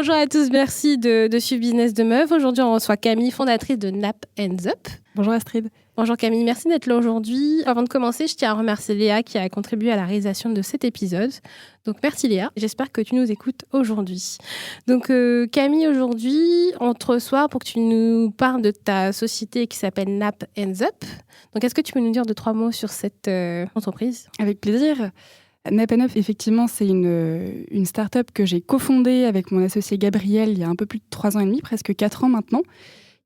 Bonjour à tous, merci de suivre Business de Meuf. Aujourd'hui, on reçoit Camille, fondatrice de Nap & Up. Bonjour Astrid. Bonjour Camille, merci d'être là aujourd'hui. Avant de commencer, je tiens à remercier Léa qui a contribué à la réalisation de cet épisode. Donc merci Léa, j'espère que tu nous écoutes aujourd'hui. Donc Camille, aujourd'hui, on te reçoit pour que tu nous parles de ta société qui s'appelle Nap & Up. Donc est-ce que tu peux nous dire 2-3 mots sur cette entreprise ? Avec plaisir. Nap & Up, effectivement, c'est une start-up que j'ai cofondée avec mon associé Gabriel il y a un peu plus de 3 ans et demi, presque 4 ans maintenant,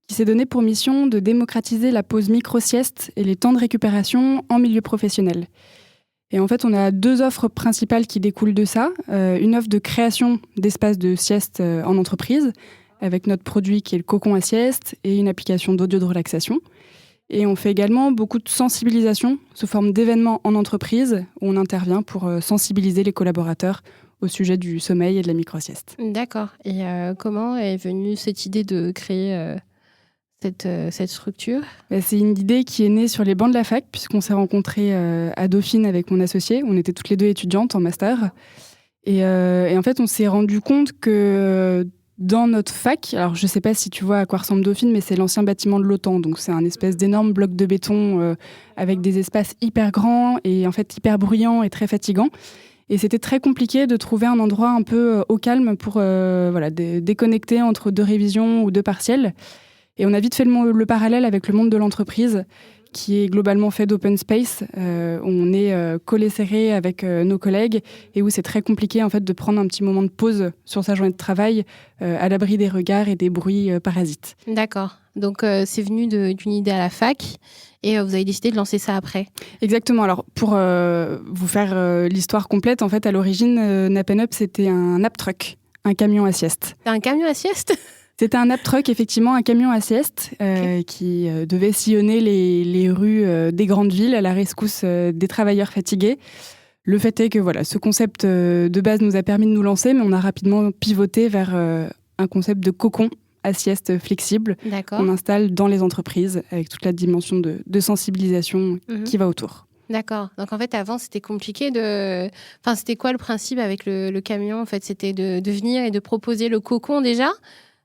qui s'est donné pour mission de démocratiser la pause micro-sieste et les temps de récupération en milieu professionnel. Et en fait, on a 2 offres principales qui découlent de ça. Une offre de création d'espaces de sieste en entreprise, avec notre produit qui est le cocon à sieste et une application d'audio de relaxation. Et on fait également beaucoup de sensibilisation sous forme d'événements en entreprise où on intervient pour sensibiliser les collaborateurs au sujet du sommeil et de la micro-sieste. D'accord. Et comment est venue cette idée de créer cette structure ? C'est une idée qui est née sur les bancs de la fac puisqu'on s'est rencontrés à Dauphine avec mon associé. On était toutes les 2 étudiantes en master. Et en fait, on s'est rendu compte que dans notre fac, alors je ne sais pas si tu vois à quoi ressemble Dauphine, mais c'est l'ancien bâtiment de l'OTAN. Donc c'est un espèce d'énorme bloc de béton avec des espaces hyper grands et en fait hyper bruyants et très fatigants. Et c'était très compliqué de trouver un endroit un peu au calme pour déconnecter entre 2 révisions ou 2 partiels. Et on a vite fait le parallèle avec le monde de l'entreprise, qui est globalement fait d'open space, où on est collé serré avec nos collègues et où c'est très compliqué en fait de prendre un petit moment de pause sur sa journée de travail à l'abri des regards et des bruits parasites. D'accord. Donc c'est venu d'une idée à la fac et vous avez décidé de lancer ça après. Exactement. Alors pour vous faire l'histoire complète, en fait à l'origine Nap & Up c'était un nap truck, un camion à sieste. Un camion à sieste ? C'était un nap truck, effectivement, un camion à sieste qui devait sillonner les rues des grandes villes à la rescousse des travailleurs fatigués. Le fait est que voilà, ce concept de base nous a permis de nous lancer, mais on a rapidement pivoté vers un concept de cocon à sieste flexible qu'on installe dans les entreprises avec toute la dimension de sensibilisation qui va autour. D'accord. Donc en fait, avant, c'était compliqué de... Enfin, c'était quoi le principe avec le camion ? En fait, c'était de venir et de proposer le cocon déjà ?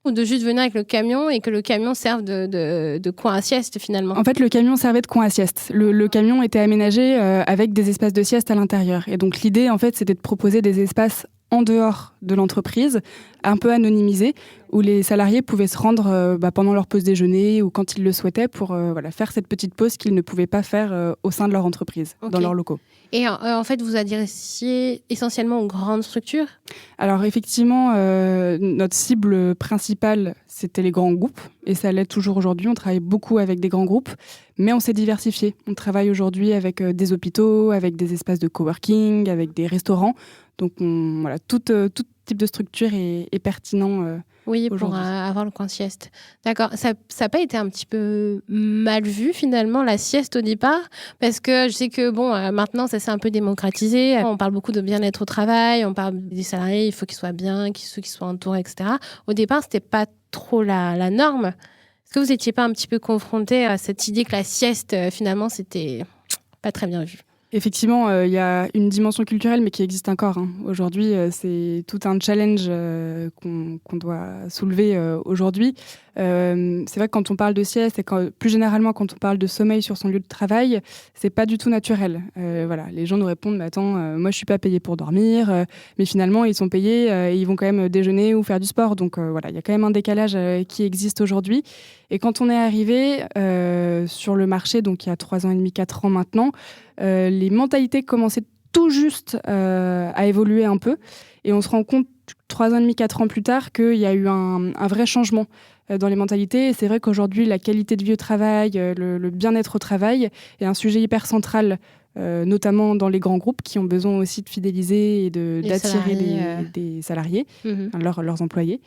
Ou de juste venir avec le camion et que le camion serve de coin à sieste finalement ? En fait, le camion servait de coin à sieste. Le camion était aménagé avec des espaces de sieste à l'intérieur. Et donc l'idée, en fait, c'était de proposer des espaces en dehors de l'entreprise, un peu anonymisés, où les salariés pouvaient se rendre pendant leur pause déjeuner ou quand ils le souhaitaient pour faire cette petite pause qu'ils ne pouvaient pas faire au sein de leur entreprise, dans leurs locaux. Et en fait, vous adressiez essentiellement aux grandes structures ? Alors effectivement, notre cible principale, c'était les grands groupes. Et ça l'est toujours aujourd'hui. On travaille beaucoup avec des grands groupes. Mais on s'est diversifié. On travaille aujourd'hui avec des hôpitaux, avec des espaces de coworking, avec des restaurants. Donc tout type de structure est pertinent oui, pour avoir le coin sieste. D'accord. Ça n'a pas été un petit peu mal vu, finalement, la sieste au départ ? Parce que je sais que, maintenant, ça s'est un peu démocratisé. On parle beaucoup de bien-être au travail. On parle des salariés, il faut qu'ils soient bien, qu'ils soient entourés, etc. Au départ, ce n'était pas trop la norme. Est-ce que vous n'étiez pas un petit peu confronté à cette idée que la sieste, finalement, c'était pas très bien vu ? Effectivement, il y a une dimension culturelle, mais qui existe encore. Aujourd'hui, c'est tout un challenge qu'on doit soulever aujourd'hui. C'est vrai que quand on parle de sieste et plus généralement quand on parle de sommeil sur son lieu de travail, c'est pas du tout naturel. Les gens nous répondent mais attends, moi je suis pas payé pour dormir, mais finalement ils sont payés et ils vont quand même déjeuner ou faire du sport. Donc il y a quand même un décalage qui existe aujourd'hui. Et quand on est arrivé sur le marché, donc il y a 3 ans et demi, 4 ans maintenant, les mentalités commençaient tout juste à évoluer un peu. Et on se rend compte 3 ans et demi, 4 ans plus tard qu'il y a eu un vrai changement dans les mentalités. Et c'est vrai qu'aujourd'hui, la qualité de vie au travail, le bien-être au travail est un sujet hyper central, notamment dans les grands groupes qui ont besoin aussi de fidéliser et d'attirer des salariés, leurs employés.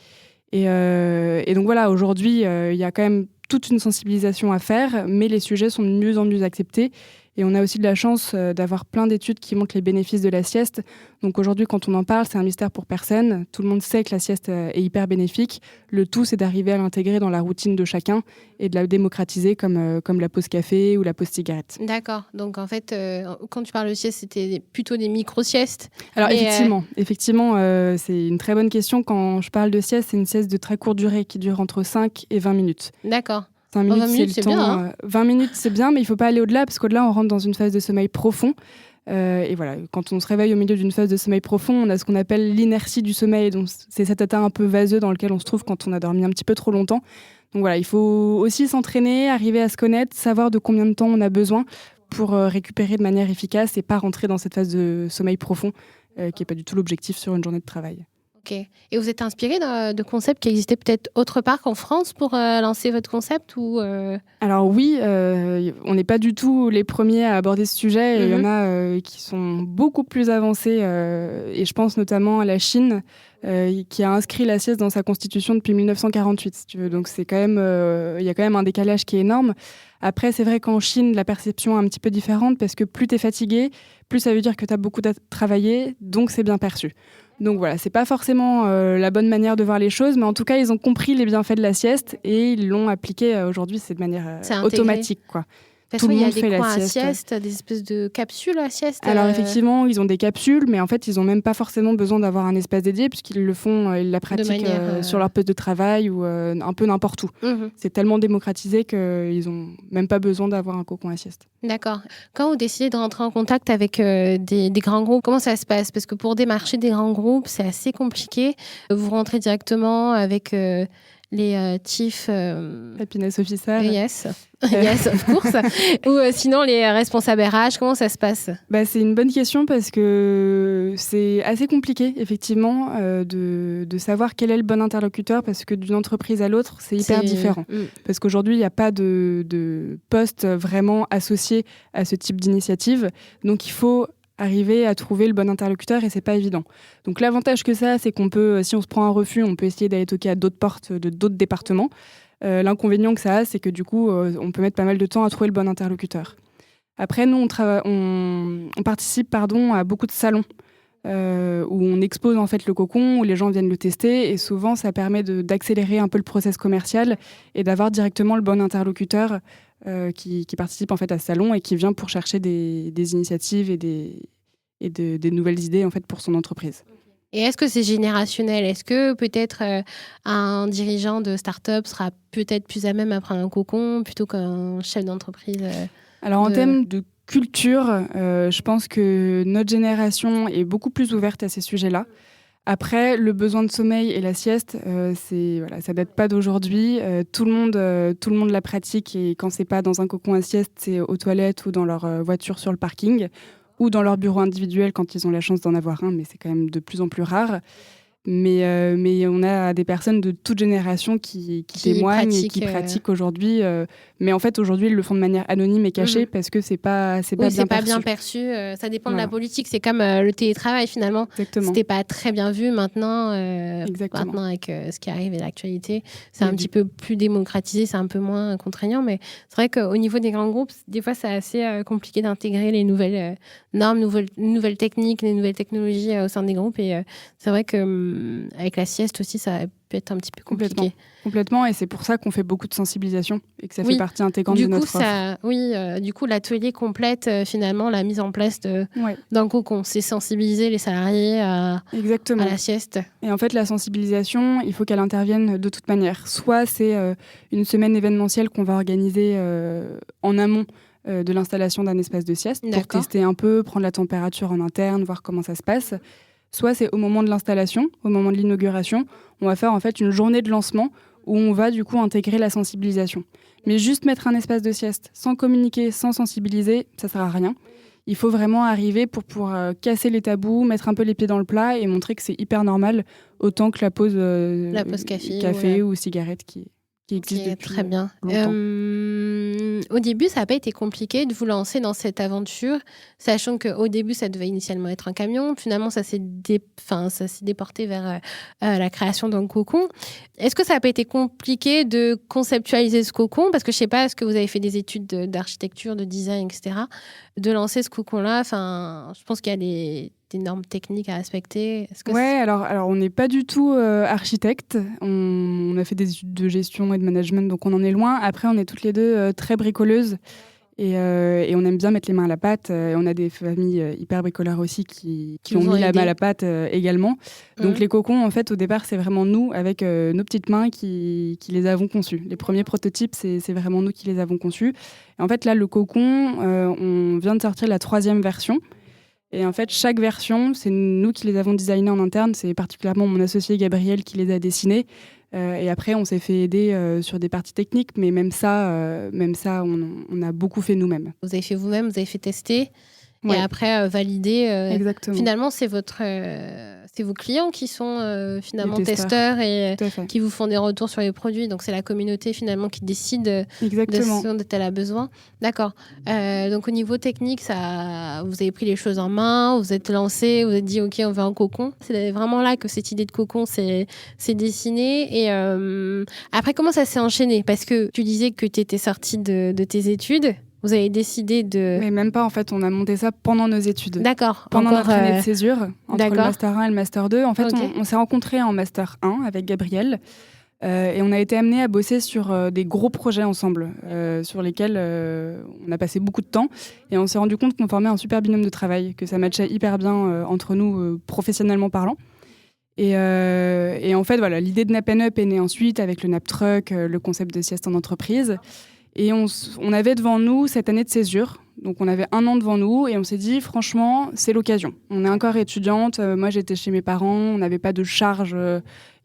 Et donc voilà, aujourd'hui, il y a quand même toute une sensibilisation à faire, mais les sujets sont de mieux en mieux acceptés. Et on a aussi de la chance d'avoir plein d'études qui montrent les bénéfices de la sieste. Donc aujourd'hui, quand on en parle, c'est un mystère pour personne. Tout le monde sait que la sieste est hyper bénéfique. Le tout, c'est d'arriver à l'intégrer dans la routine de chacun et de la démocratiser comme la pause café ou la pause cigarette. D'accord. Donc en fait, quand tu parles de sieste, c'était plutôt des micro-siestes. Alors effectivement, c'est une très bonne question. Quand je parle de sieste, c'est une sieste de très courte durée qui dure entre 5 et 20 minutes. D'accord. 20 minutes, c'est le temps. Bien, hein. 20 minutes, c'est bien, mais il ne faut pas aller au-delà, parce qu'au-delà, on rentre dans une phase de sommeil profond. Et voilà, quand on se réveille au milieu d'une phase de sommeil profond, on a ce qu'on appelle l'inertie du sommeil. Donc, c'est cet état un peu vaseux dans lequel on se trouve quand on a dormi un petit peu trop longtemps. Donc voilà, il faut aussi s'entraîner, arriver à se connaître, savoir de combien de temps on a besoin pour récupérer de manière efficace et pas rentrer dans cette phase de sommeil profond, qui n'est pas du tout l'objectif sur une journée de travail. Ok. Et vous êtes inspiré de concepts qui existaient peut-être autre part qu'en France pour lancer votre concept ou Alors oui, on n'est pas du tout les premiers à aborder ce sujet. Il y en a qui sont beaucoup plus avancés. Et je pense notamment à la Chine, qui a inscrit la sieste dans sa constitution depuis 1948, si tu veux. Donc c'est quand même, il y a quand même un décalage qui est énorme. Après, c'est vrai qu'en Chine, la perception est un petit peu différente parce que plus tu es fatigué, plus ça veut dire que tu as beaucoup travaillé, donc c'est bien perçu. Donc voilà, c'est pas forcément la bonne manière de voir les choses, mais en tout cas, ils ont compris les bienfaits de la sieste et ils l'ont appliqué aujourd'hui, c'est de manière automatique, quoi. De toute façon, il y a des coins à sieste, des espèces de capsules à sieste. Alors effectivement, ils ont des capsules, mais en fait, ils n'ont même pas forcément besoin d'avoir un espace dédié, puisqu'ils le font, ils la pratiquent sur leur poste de travail ou un peu n'importe où. C'est tellement démocratisé qu'ils n'ont même pas besoin d'avoir un cocon à sieste. D'accord. Quand vous décidez de rentrer en contact avec des grands groupes, comment ça se passe ? Parce que pour démarcher des grands groupes, c'est assez compliqué. Vous rentrez directement avec les chief happiness officer. Yes. Yes, of course. Ou sinon les responsables RH, comment ça se passe ? C'est une bonne question parce que c'est assez compliqué, effectivement, de savoir quel est le bon interlocuteur parce que d'une entreprise à l'autre, c'est hyper différent. Parce qu'aujourd'hui, il n'y a pas de poste vraiment associé à ce type d'initiative. Donc, il faut arriver à trouver le bon interlocuteur et c'est pas évident. Donc l'avantage que ça, c'est qu'on peut, si on se prend un refus, on peut essayer d'aller toquer à d'autres portes de d'autres départements. L'inconvénient que ça a, c'est que du coup, on peut mettre pas mal de temps à trouver le bon interlocuteur. Après, nous, on participe à beaucoup de salons où on expose en fait le cocon, où les gens viennent le tester et souvent, ça permet d'accélérer un peu le process commercial et d'avoir directement le bon interlocuteur qui participe en fait à ce salon et qui vient pour chercher des initiatives et des nouvelles idées en fait pour son entreprise. Et est-ce que c'est générationnel ? Est-ce que peut-être un dirigeant de start-up sera peut-être plus à même à prendre un cocon plutôt qu'un chef d'entreprise Alors en termes de culture, je pense que notre génération est beaucoup plus ouverte à ces sujets-là. Après, le besoin de sommeil et la sieste, ça date pas d'aujourd'hui. Tout le monde la pratique et quand c'est pas dans un cocon à sieste, c'est aux toilettes ou dans leur voiture sur le parking ou dans leur bureau individuel quand ils ont la chance d'en avoir un, mais c'est quand même de plus en plus rare. Mais on a des personnes de toute génération qui témoignent et qui pratiquent aujourd'hui. Mais en fait, aujourd'hui, ils le font de manière anonyme et cachée parce que c'est pas bien perçu. Ça dépend de la politique. C'est comme le télétravail, finalement. Exactement. C'était pas très bien vu. Maintenant, avec ce qui arrive et l'actualité, c'est un petit peu plus démocratisé, c'est un peu moins contraignant. Mais c'est vrai qu'au niveau des grands groupes, des fois, c'est assez compliqué d'intégrer les nouvelles normes, nouvelles techniques, les nouvelles technologies au sein des groupes. Et c'est vrai que avec la sieste aussi, ça peut être un petit peu compliqué. Complètement, et c'est pour ça qu'on fait beaucoup de sensibilisation et que ça fait partie intégrante de notre offre. Du coup, l'atelier complète finalement la mise en place d'un cocon. C'est sensibiliser les salariés à la sieste. Et en fait, la sensibilisation, il faut qu'elle intervienne de toute manière. Soit c'est une semaine événementielle qu'on va organiser en amont de l'installation d'un espace de sieste pour tester un peu, prendre la température en interne, voir comment ça se passe. Soit c'est au moment de l'installation, au moment de l'inauguration, on va faire en fait une journée de lancement où on va du coup intégrer la sensibilisation. Mais juste mettre un espace de sieste sans communiquer, sans sensibiliser, ça sert à rien. Il faut vraiment arriver pour pouvoir casser les tabous, mettre un peu les pieds dans le plat et montrer que c'est hyper normal, autant que la pause café ou cigarette qui existe depuis très bien. longtemps. au début, ça n'a pas été compliqué de vous lancer dans cette aventure, sachant qu'au début, ça devait initialement être un camion. Finalement, ça s'est déporté vers la création d'un cocon. Est-ce que ça n'a pas été compliqué de conceptualiser ce cocon? Parce que je ne sais pas, est-ce que vous avez fait des études d'architecture, de design, etc. De lancer ce cocon-là, je pense qu'il y a des normes techniques à respecter. Alors on n'est pas du tout architecte. On a fait des études de gestion et de management, donc on en est loin. Après, on est toutes les deux très bricoleuses et on aime bien mettre les mains à la pâte. Et on a des familles hyper bricoleurs aussi qui ont mis la main à la pâte également. Donc les cocons, en fait, au départ, c'est vraiment nous, avec nos petites mains, qui les avons conçus. Les premiers prototypes, c'est vraiment nous qui les avons conçus. Et en fait, là, le cocon, on vient de sortir la 3e version. Et en fait, chaque version, c'est nous qui les avons designés en interne. C'est particulièrement mon associé Gabriel qui les a dessinés. Et après, on s'est fait aider sur des parties techniques. Mais même ça, on a beaucoup fait nous-mêmes. Vous avez fait vous-même, vous avez fait tester. Ouais. Et après, valider. Exactement. Finalement, c'est vos clients qui sont finalement testeurs et qui vous font des retours sur les produits. Donc, c'est la communauté finalement qui décide de ce dont elle a besoin. D'accord. Donc, au niveau technique, vous avez pris les choses en main, vous êtes lancé, vous êtes dit, OK, on veut un cocon. C'est vraiment là que cette idée de cocon s'est dessinée. Et après, comment ça s'est enchaîné? Parce que tu disais que tu étais sortie de tes études. Vous avez décidé de... Mais même pas, en fait, on a monté ça pendant nos études. D'accord. Pendant notre année de césure, entre le Master 1 et le Master 2. En fait, Okay. on s'est rencontrés en Master 1 avec Gabriel et on a été amenés à bosser sur des gros projets ensemble, sur lesquels on a passé beaucoup de temps. Et on s'est rendu compte qu'on formait un super binôme de travail, que ça matchait hyper bien entre nous, professionnellement parlant. Et en fait, voilà, l'idée de Nap & Up est née ensuite avec le Nap Truck, le concept de sieste en entreprise. Et on avait devant nous cette année de césure. Donc, on avait 1 an devant nous et on s'est dit, franchement, c'est l'occasion. On est encore étudiante. Moi, j'étais chez mes parents. On n'avait pas de charge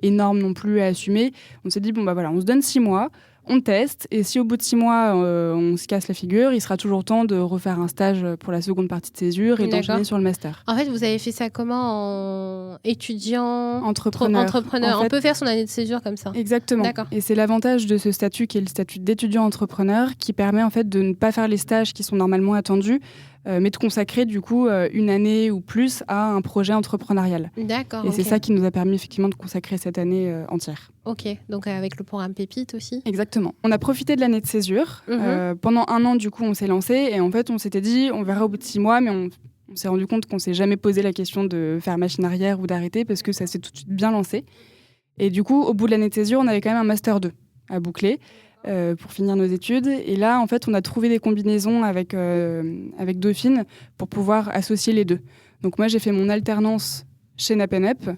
énorme non plus à assumer. On s'est dit, bon, bah voilà, on se donne 6 mois. On teste, et si au bout de 6 mois, on se casse la figure, il sera toujours temps de refaire un stage pour la seconde partie de césure et d'enchaîner sur le master. En fait, vous avez fait ça comment? En étudiant? Entrepreneur. En fait, on peut faire son année de césure comme ça? Exactement. Et c'est l'avantage de ce statut qui est le statut d'étudiant-entrepreneur qui permet en fait de ne pas faire les stages qui sont normalement attendus, mais de consacrer du coup 1 année ou plus à un projet entrepreneurial. D'accord. Et c'est ça qui nous a permis effectivement de consacrer cette année entière. Ok, donc avec le programme Pépite aussi. Exactement. On a profité de l'année de césure. Pendant 1 an, du coup, on s'est lancé et en fait, on s'était dit, on verra au bout de 6 mois, mais on s'est rendu compte qu'on s'est jamais posé la question de faire machine arrière ou d'arrêter parce que ça s'est tout de suite bien lancé. Et du coup, au bout de l'année de césure, on avait quand même un Master 2 à boucler. Pour finir nos études. Et là, en fait, on a trouvé des combinaisons avec Dauphine pour pouvoir associer les deux. Donc moi, j'ai fait mon alternance chez Nap & Up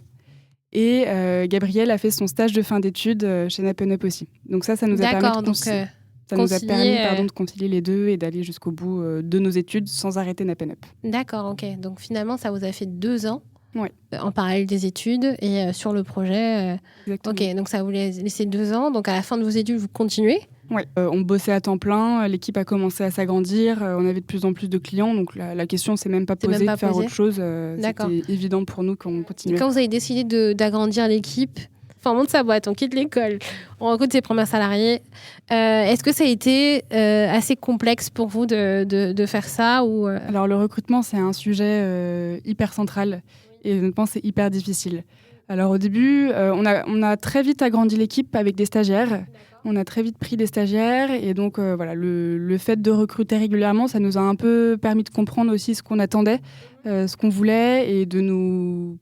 et Gabriel a fait son stage de fin d'études chez Nap & Up aussi. Donc ça nous a permis de concilier les deux et d'aller jusqu'au bout de nos études sans arrêter Nap & Up. D'accord, ok. Donc finalement, ça vous a fait 2 ans. Ouais. En parallèle des études et sur le projet. Ok, donc ça vous laissé 2 ans. Donc à la fin de vos études, vous continuez? Oui, on bossait à temps plein, l'équipe a commencé à s'agrandir, on avait de plus en plus de clients, donc la question s'est même pas posée de faire autre chose. C'était évident pour nous qu'on continuait. Et quand vous avez décidé d'agrandir l'équipe, on monte sa boîte, on quitte l'école, on recrute ses premiers salariés, est-ce que ça a été assez complexe pour vous de faire ça ou Alors le recrutement, c'est un sujet hyper central. Et honnêtement, c'est hyper difficile. Alors au début, on a très vite agrandi l'équipe avec des stagiaires. On a très vite pris des stagiaires. Et donc voilà, le fait de recruter régulièrement, ça nous a un peu permis de comprendre aussi ce qu'on attendait, ce qu'on voulait et de nous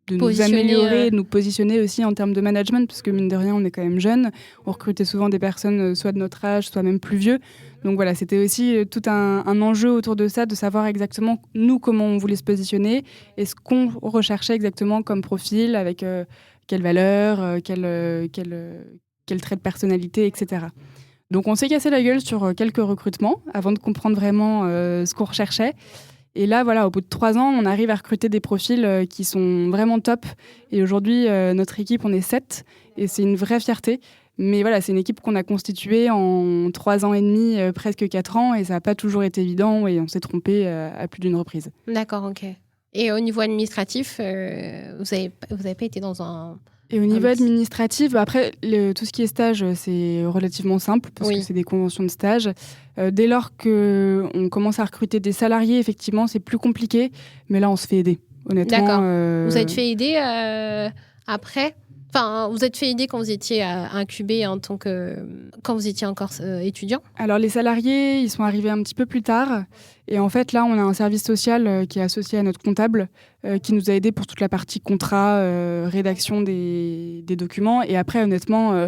améliorer, de nous positionner aussi en termes de management, parce que mine de rien, on est quand même jeunes. On recrutait souvent des personnes soit de notre âge, soit même plus vieux. Donc voilà, c'était aussi tout un enjeu autour de ça, de savoir exactement, nous, comment on voulait se positionner et ce qu'on recherchait exactement comme profil, avec quelle valeur, quel trait de personnalité, etc. Donc on s'est cassé la gueule sur quelques recrutements avant de comprendre vraiment ce qu'on recherchait. Et là, voilà, au bout de 3 ans, on arrive à recruter des profils qui sont vraiment top. Et aujourd'hui, notre équipe, on est 7 et c'est une vraie fierté. Mais voilà, c'est une équipe qu'on a constituée en 3 ans et demi, presque 4 ans, et ça n'a pas toujours été évident, et on s'est trompé à plus d'une reprise. D'accord, ok. Et au niveau administratif, vous avez pas été dans un Et au niveau administratif, après, tout ce qui est stage, c'est relativement simple parce que c'est des conventions de stage. Dès lors qu'on commence à recruter des salariés, effectivement, c'est plus compliqué. Mais là, on se fait aider, honnêtement. D'accord. Vous êtes fait aider après ? Enfin, vous êtes fait aider quand vous étiez incubé quand vous étiez encore étudiant ? Alors, les salariés, ils sont arrivés un petit peu plus tard. Et en fait, là, on a un service social qui est associé à notre comptable qui nous a aidés pour toute la partie contrat, rédaction des documents. Et après, honnêtement,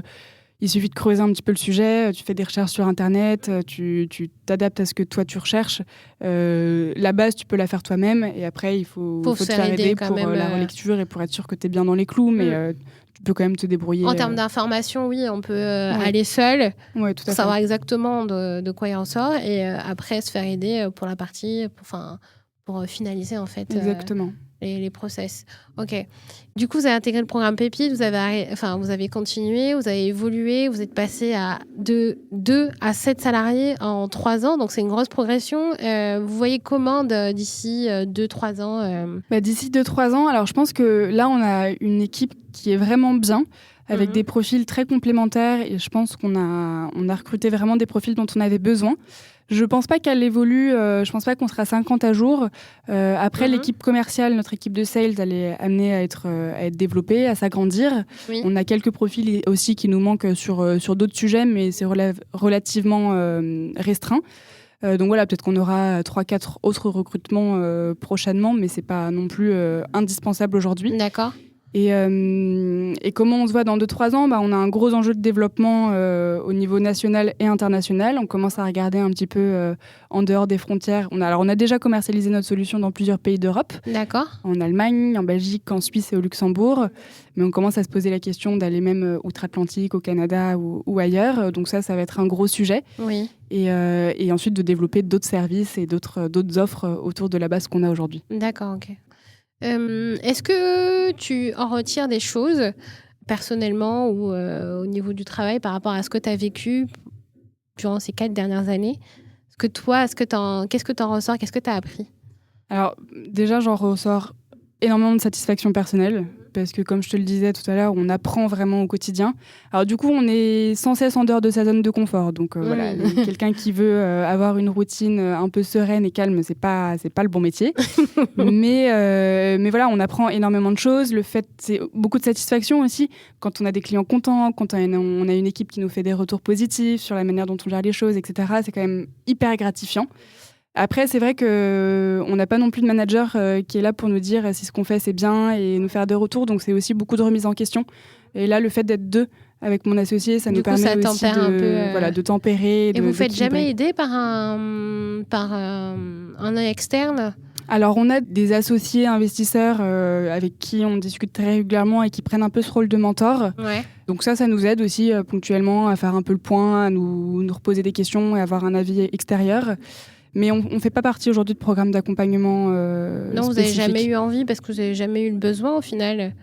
il suffit de creuser un petit peu le sujet. Tu fais des recherches sur Internet, tu t'adaptes à ce que toi, tu recherches. La base, tu peux la faire toi-même. Et après, il faut te faire aider pour la relecture et pour être sûr que tu es bien dans les clous. Mais tu peux quand même te débrouiller. En termes d'information, oui, on peut aller seul pour savoir exactement de quoi il en sort et après se faire aider pour la partie, pour finaliser en fait exactement. Les process. Ok. Du coup, vous avez intégré le programme Pépite, vous avez continué, vous avez évolué, vous êtes passé de 2 à 7 salariés en 3 ans, donc c'est une grosse progression. Vous voyez comment d'ici 2-3 ans D'ici 2-3 ans, alors je pense que là, on a une équipe qui est vraiment bien, avec des profils très complémentaires, et je pense qu'on a recruté vraiment des profils dont on avait besoin. Je pense pas qu'elle évolue, je pense pas qu'on sera 50 à jour. Après, l'équipe commerciale, notre équipe de sales, elle est amenée à être développée, à s'agrandir. Oui. On a quelques profils aussi qui nous manquent sur d'autres sujets, mais c'est relativement restreint. Donc voilà, peut-être qu'on aura 3-4 autres recrutements prochainement, mais c'est pas non plus indispensable aujourd'hui. D'accord. Et comment on se voit dans 2-3 ans ? On a un gros enjeu de développement au niveau national et international. On commence à regarder un petit peu en dehors des frontières. On a déjà commercialisé notre solution dans plusieurs pays d'Europe. D'accord. En Allemagne, en Belgique, en Suisse et au Luxembourg. Mais on commence à se poser la question d'aller même outre-Atlantique, au Canada ou ailleurs. Donc ça va être un gros sujet. Oui. Et ensuite de développer d'autres services et d'autres offres autour de la base qu'on a aujourd'hui. D'accord, ok. Est-ce que tu en retires des choses personnellement ou au niveau du travail par rapport à ce que tu as vécu durant ces 4 dernières années ? Qu'est-ce que tu en ressors ? Qu'est-ce que tu as appris ? Alors déjà, j'en ressors énormément de satisfaction personnelle parce que, comme je te le disais tout à l'heure, on apprend vraiment au quotidien. Alors du coup, on est sans cesse en dehors de sa zone de confort. Donc voilà, quelqu'un qui veut avoir une routine un peu sereine et calme, c'est pas le bon métier. mais voilà, on apprend énormément de choses. C'est beaucoup de satisfaction aussi quand on a des clients contents, quand on a une équipe qui nous fait des retours positifs sur la manière dont on gère les choses, etc. C'est quand même hyper gratifiant. Après, c'est vrai qu'on n'a pas non plus de manager qui est là pour nous dire si ce qu'on fait, c'est bien et nous faire des retours. Donc, c'est aussi beaucoup de remise en question. Et là, le fait d'être 2 avec mon associé, ça nous permet aussi de tempérer. Et vous ne faites jamais aider par un œil externe ? Alors, on a des associés investisseurs avec qui on discute très régulièrement et qui prennent un peu ce rôle de mentor. Ouais. Donc ça nous aide aussi ponctuellement à faire un peu le point, à nous reposer des questions et avoir un avis extérieur. Mais on ne fait pas partie aujourd'hui de programme d'accompagnement non, vous n'avez jamais eu envie parce que vous n'avez jamais eu le besoin au final.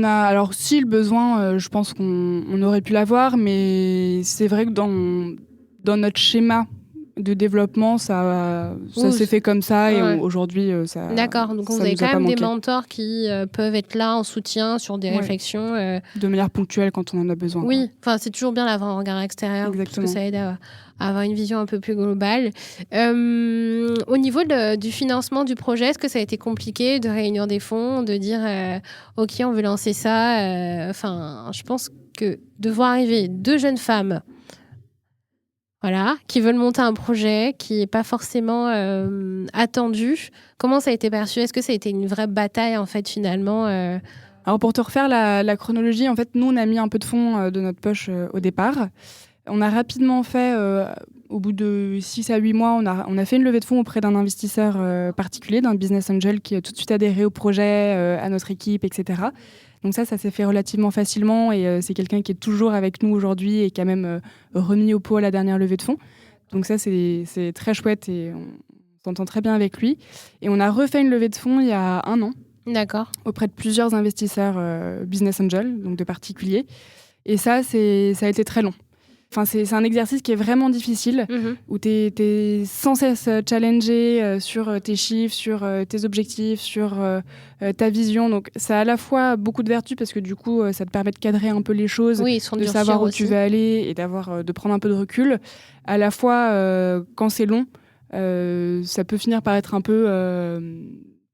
Alors si le besoin, je pense qu'on aurait pu l'avoir, mais c'est vrai que dans notre schéma de développement, ça s'est fait comme ça et aujourd'hui, ça. D'accord, donc vous avez quand même des mentors qui peuvent être là en soutien sur des réflexions. De manière ponctuelle quand on en a besoin. Oui, c'est toujours bien d'avoir un regard extérieur. Exactement. Parce que ça aide à avoir une vision un peu plus globale. Au niveau du financement du projet, est-ce que ça a été compliqué de réunir des fonds, de dire OK, on veut lancer ça je pense que de voir arriver 2 jeunes femmes qui veulent monter un projet qui n'est pas forcément attendu. Comment ça a été perçu ? Est-ce que ça a été une vraie bataille, en fait, finalement Alors, pour te refaire la chronologie, en fait, nous, on a mis un peu de fonds de notre poche au départ. On a rapidement fait, au bout de 6 à 8 mois, on a fait une levée de fonds auprès d'un investisseur particulier, d'un business angel qui a tout de suite adhéré au projet, à notre équipe, etc. Donc ça s'est fait relativement facilement et c'est quelqu'un qui est toujours avec nous aujourd'hui et qui a même remis au pot à la dernière levée de fonds. Donc ça, c'est très chouette et on s'entend très bien avec lui. Et on a refait une levée de fonds il y a 1 an. D'accord. Auprès de plusieurs investisseurs business angels, donc de particuliers. Et ça a été très long. Enfin, c'est un exercice qui est vraiment difficile, où tu es sans cesse challengé sur tes chiffres, sur tes objectifs, sur ta vision. Donc, ça a à la fois beaucoup de vertus parce que du coup, ça te permet de cadrer un peu les choses, de savoir où tu vas aller et de prendre un peu de recul. À la fois, quand c'est long, ça peut finir par être un peu,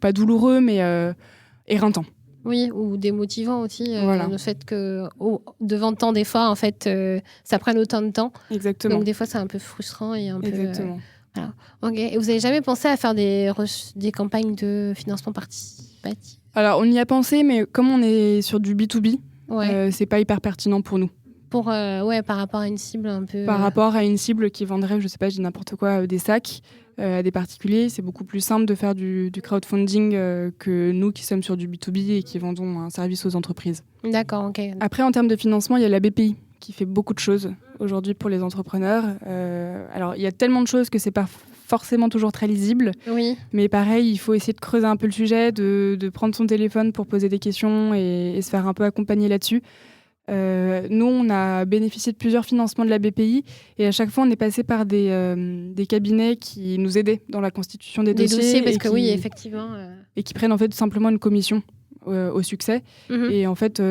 pas douloureux, mais éreintant. Oui, ou démotivant aussi, Voilà. le fait que devant tant d'efforts, en fait, ça prenne autant de temps. Exactement. Donc des fois, c'est un peu frustrant et un Exactement. peu... voilà. Ok. Et vous n'avez jamais pensé à faire des campagnes de financement participatif? Alors, on y a pensé, mais comme on est sur du B2B, c'est pas hyper pertinent pour nous. Par rapport à une cible un peu... Par rapport à une cible qui vendrait, je sais pas, je dis n'importe quoi, des sacs à des particuliers, c'est beaucoup plus simple de faire du crowdfunding que nous qui sommes sur du B2B et qui vendons un service aux entreprises. D'accord, ok. Après, en termes de financement, il y a la BPI qui fait beaucoup de choses aujourd'hui pour les entrepreneurs. Alors, il y a tellement de choses que c'est pas forcément toujours très lisible. Oui. Mais pareil, il faut essayer de creuser un peu le sujet, de prendre son téléphone pour poser des questions et se faire un peu accompagner là-dessus. Nous, on a bénéficié de plusieurs financements de la BPI et à chaque fois, on est passé par des cabinets qui nous aidaient dans la constitution des dossiers. Parce que oui, effectivement. Et qui prennent en fait simplement une commission au succès. Et en fait, tu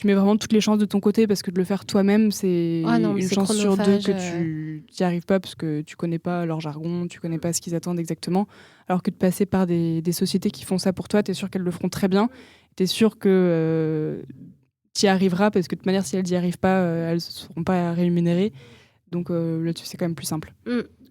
mets vraiment toutes les chances de ton côté parce que de le faire toi-même, c'est une chance sur deux que tu n'y arrives pas parce que tu connais pas leur jargon, tu connais pas ce qu'ils attendent exactement. Alors que de passer par des sociétés qui font ça pour toi, tu es sûr qu'elles le feront très bien. Tu es sûr que tu y arriveras parce que de toute manière, si elles n'y arrivent pas, elles ne seront pas rémunérées. Donc là-dessus, c'est quand même plus simple.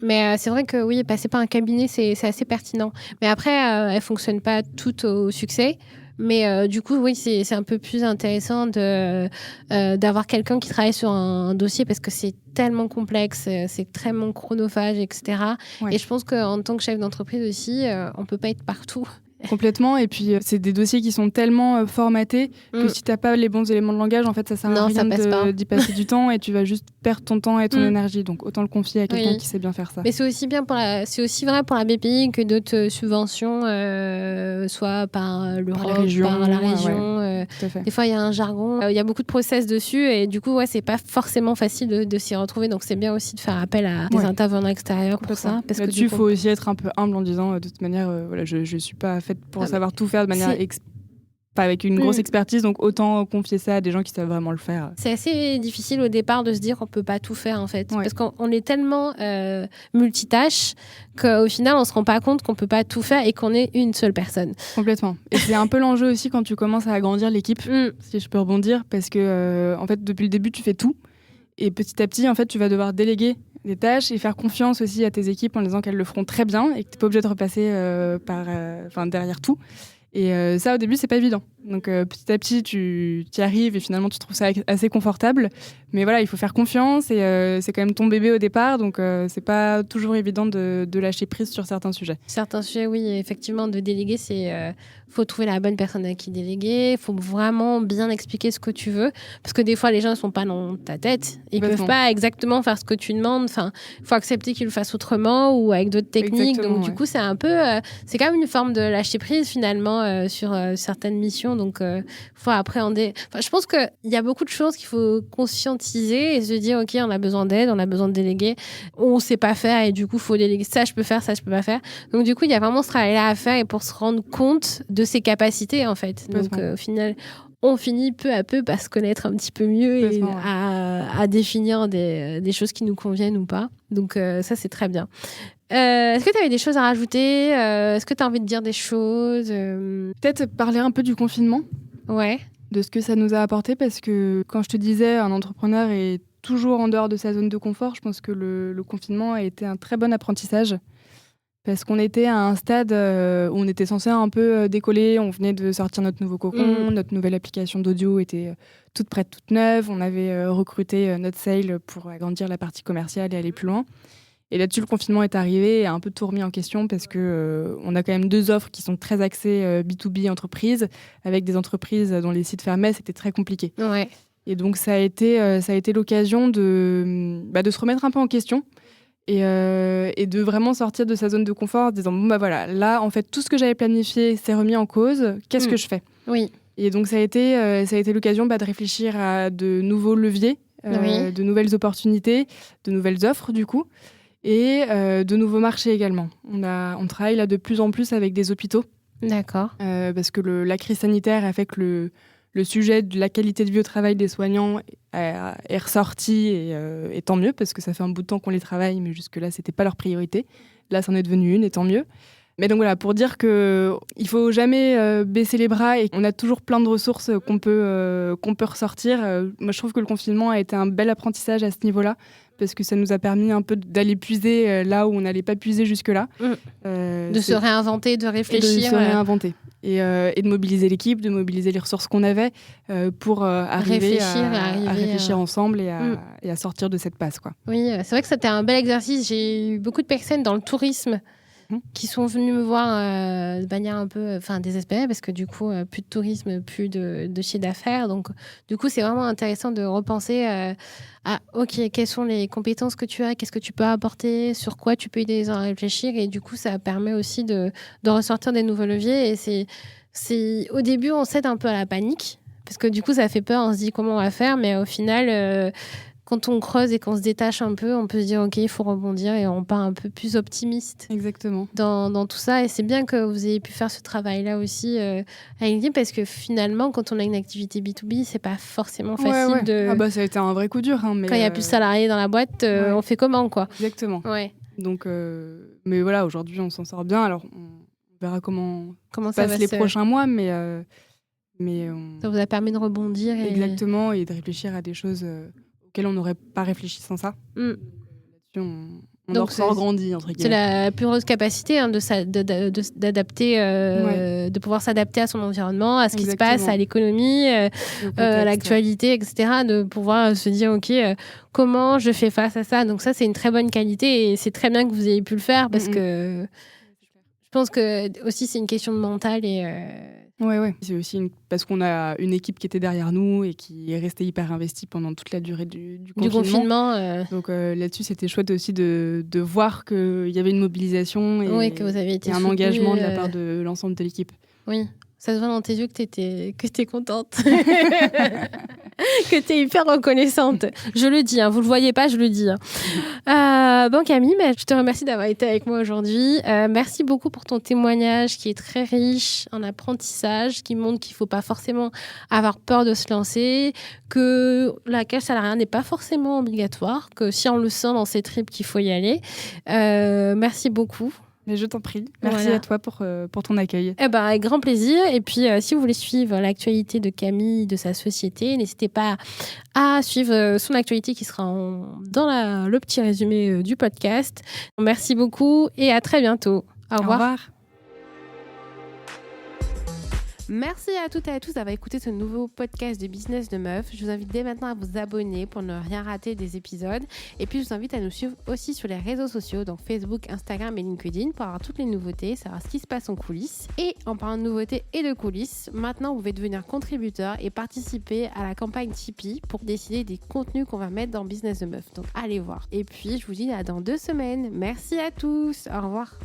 Mais c'est vrai que oui, passer par un cabinet, c'est assez pertinent. Mais après, elles ne fonctionnent pas toutes au succès. Mais du coup, oui, c'est un peu plus intéressant d'avoir quelqu'un qui travaille sur un dossier parce que c'est tellement complexe, c'est extrêmement chronophage, etc. Ouais. Et je pense qu'en tant que chef d'entreprise aussi, on ne peut pas être partout. Complètement. Et puis, c'est des dossiers qui sont tellement formatés que si tu n'as pas les bons éléments de langage, en fait, ça sert à rien d'y passer du temps et tu vas juste perdre ton temps et ton énergie. Donc, autant le confier à quelqu'un qui sait bien faire ça. Mais c'est aussi vrai pour la BPI que d'autres subventions, soit par l'Europe, par la région. Des fois, il y a un jargon. Il y a beaucoup de process dessus et du coup, c'est pas forcément facile de s'y retrouver. Donc, c'est bien aussi de faire appel à des intervenants extérieurs pour ça. Parce là-dessus, il faut aussi être un peu humble en disant, de toute manière, je ne suis pas faite pour savoir tout faire de manière avec une grosse expertise, donc autant confier ça à des gens qui savent vraiment le faire. C'est assez difficile au départ de se dire qu'on peut pas tout faire en fait, parce qu'on est tellement multitâche qu'au final on se rend pas compte qu'on peut pas tout faire et qu'on est une seule personne. Complètement. Et c'est un peu l'enjeu aussi quand tu commences à agrandir l'équipe, si je peux rebondir, parce que en fait depuis le début tu fais tout et petit à petit en fait tu vas devoir déléguer des tâches et faire confiance aussi à tes équipes en disant qu'elles le feront très bien et que tu n'es pas obligé de repasser derrière tout. Et ça, au début, c'est pas évident. Donc, petit à petit, tu y arrives et finalement, tu trouves ça assez confortable. Mais voilà, il faut faire confiance et c'est quand même ton bébé au départ. Donc, c'est pas toujours évident de lâcher prise sur certains sujets. Certains sujets, oui, effectivement, de déléguer, faut trouver la bonne personne à qui déléguer. Faut vraiment bien expliquer ce que tu veux. Parce que des fois, les gens ne sont pas dans ta tête. Ils peuvent pas exactement faire ce que tu demandes. Enfin, il faut accepter qu'ils le fassent autrement ou avec d'autres techniques. Exactement, donc, du coup, c'est un peu... c'est quand même une forme de lâcher prise, finalement, sur certaines missions. Donc, faut appréhender. Enfin, je pense qu'il y a beaucoup de choses qu'il faut conscientiser et se dire, OK, on a besoin d'aide, on a besoin de déléguer. On ne sait pas faire et du coup, il faut déléguer. Ça, je peux faire, ça, je peux pas faire. Donc, du coup, il y a vraiment ce travail-là à faire et pour se rendre compte de ses capacités, en fait. Donc, au final... on finit peu à peu par se connaître un petit peu mieux et à définir des choses qui nous conviennent ou pas. Donc, ça, c'est très bien. Est-ce que tu avais des choses à rajouter ? Est-ce que tu as envie de dire des choses ? Peut-être parler un peu du confinement. Ouais. De ce que ça nous a apporté, parce que quand je te disais, un entrepreneur est toujours en dehors de sa zone de confort, je pense que le confinement a été un très bon apprentissage. Parce qu'on était à un stade où on était censé un peu décoller. On venait de sortir notre nouveau cocon, notre nouvelle application d'audio était toute prête, toute neuve. On avait recruté notre sale pour agrandir la partie commerciale et aller plus loin. Et là-dessus, le confinement est arrivé et a un peu tout remis en question parce qu'on a quand même 2 offres qui sont très axées B2B entreprises, avec des entreprises dont les sites fermaient, c'était très compliqué. Ouais. Et donc, ça a été l'occasion de se remettre un peu en question. Et de vraiment sortir de sa zone de confort en disant voilà, là en fait tout ce que j'avais planifié s'est remis en cause, qu'est-ce que je fais ? Oui. Et donc ça a été l'occasion de réfléchir à de nouveaux leviers de nouvelles opportunités, de nouvelles offres du coup, et de nouveaux marchés également. On travaille là de plus en plus avec des hôpitaux. D'accord. Parce que la crise sanitaire a fait que le sujet de la qualité de vie au travail des soignants est ressorti, et tant mieux, parce que ça fait un bout de temps qu'on les travaille, mais jusque-là, c'était pas leur priorité. Là, c'en est devenu une, et tant mieux. Mais donc voilà, pour dire qu'il ne faut jamais baisser les bras et qu'on a toujours plein de ressources qu'on peut ressortir. Moi, je trouve que le confinement a été un bel apprentissage à ce niveau-là, parce que ça nous a permis un peu d'aller puiser là où on n'allait pas puiser jusque-là. De se réinventer, de réfléchir. De se réinventer. Et de mobiliser l'équipe, de mobiliser les ressources qu'on avait pour arriver à réfléchir ensemble et à sortir de cette passe, quoi. Oui, c'est vrai que c'était un bel exercice. J'ai eu beaucoup de personnes dans le tourisme qui sont venus me voir de manière un peu désespérée, parce que du coup, plus de tourisme, plus de chiffre d'affaires. Donc, du coup, c'est vraiment intéressant de repenser à, OK, quelles sont les compétences que tu as, qu'est-ce que tu peux apporter, sur quoi tu peux aider les gens à réfléchir. Et du coup, ça permet aussi de ressortir des nouveaux leviers. Et au début, on cède un peu à la panique, parce que du coup, ça fait peur, on se dit comment on va faire. Mais au final, quand on creuse et qu'on se détache un peu, on peut se dire OK, il faut rebondir, et on part un peu plus optimiste. Exactement. Dans tout ça. Et c'est bien que vous ayez pu faire ce travail-là aussi avec l'équipe, parce que finalement, quand on a une activité B2B, c'est pas forcément facile de... Ah bah, ça a été un vrai coup dur. Mais quand il n'y a plus de salariés dans la boîte, on fait comment, quoi. Exactement. Ouais. Donc, mais voilà, aujourd'hui, on s'en sort bien. Alors, on verra comment ça passe va les prochains mois, mais ça vous a permis de rebondir. Exactement, et de réfléchir à des choses auxquelles on n'aurait pas réfléchi sans ça. Là-dessus, on en ressort grandi, entre guillemets. C'est la plus grosse capacité d'adapter, de pouvoir s'adapter à son environnement, à ce qui se passe, à l'économie, à l'actualité, etc. De pouvoir se dire, OK, comment je fais face à ça. Donc ça, c'est une très bonne qualité, et c'est très bien que vous ayez pu le faire, parce que je pense que aussi c'est une question de mental. Ouais. C'est aussi parce qu'on a une équipe qui était derrière nous et qui est restée hyper investie pendant toute la durée du confinement. Donc là-dessus, c'était chouette aussi de voir qu'il y avait une mobilisation et, que vous avez été un engagement de la part de l'ensemble de l'équipe. Oui, ça se voit dans tes yeux que t'es contente. Que t'es hyper reconnaissante. Je le dis, vous le voyez pas, je le dis. Bon, Camille, je te remercie d'avoir été avec moi aujourd'hui. Merci beaucoup pour ton témoignage qui est très riche en apprentissage, qui montre qu'il faut pas forcément avoir peur de se lancer, que la cage salariale n'est pas forcément obligatoire, que si on le sent dans ses tripes, qu'il faut y aller. Merci beaucoup. Mais je t'en prie. Merci à toi pour ton accueil. Avec grand plaisir. Et puis, si vous voulez suivre l'actualité de Camille, de sa société, n'hésitez pas à suivre son actualité qui sera dans le petit résumé du podcast. Merci beaucoup et à très bientôt. Au revoir. Au revoir. Merci à toutes et à tous d'avoir écouté ce nouveau podcast de Business de Meuf. Je vous invite dès maintenant à vous abonner pour ne rien rater des épisodes. Et puis, je vous invite à nous suivre aussi sur les réseaux sociaux, donc Facebook, Instagram et LinkedIn, pour avoir toutes les nouveautés, savoir ce qui se passe en coulisses. Et en parlant de nouveautés et de coulisses, maintenant, vous pouvez devenir contributeur et participer à la campagne Tipeee pour décider des contenus qu'on va mettre dans Business de Meuf. Donc, allez voir. Et puis, je vous dis à dans 2 semaines. Merci à tous. Au revoir.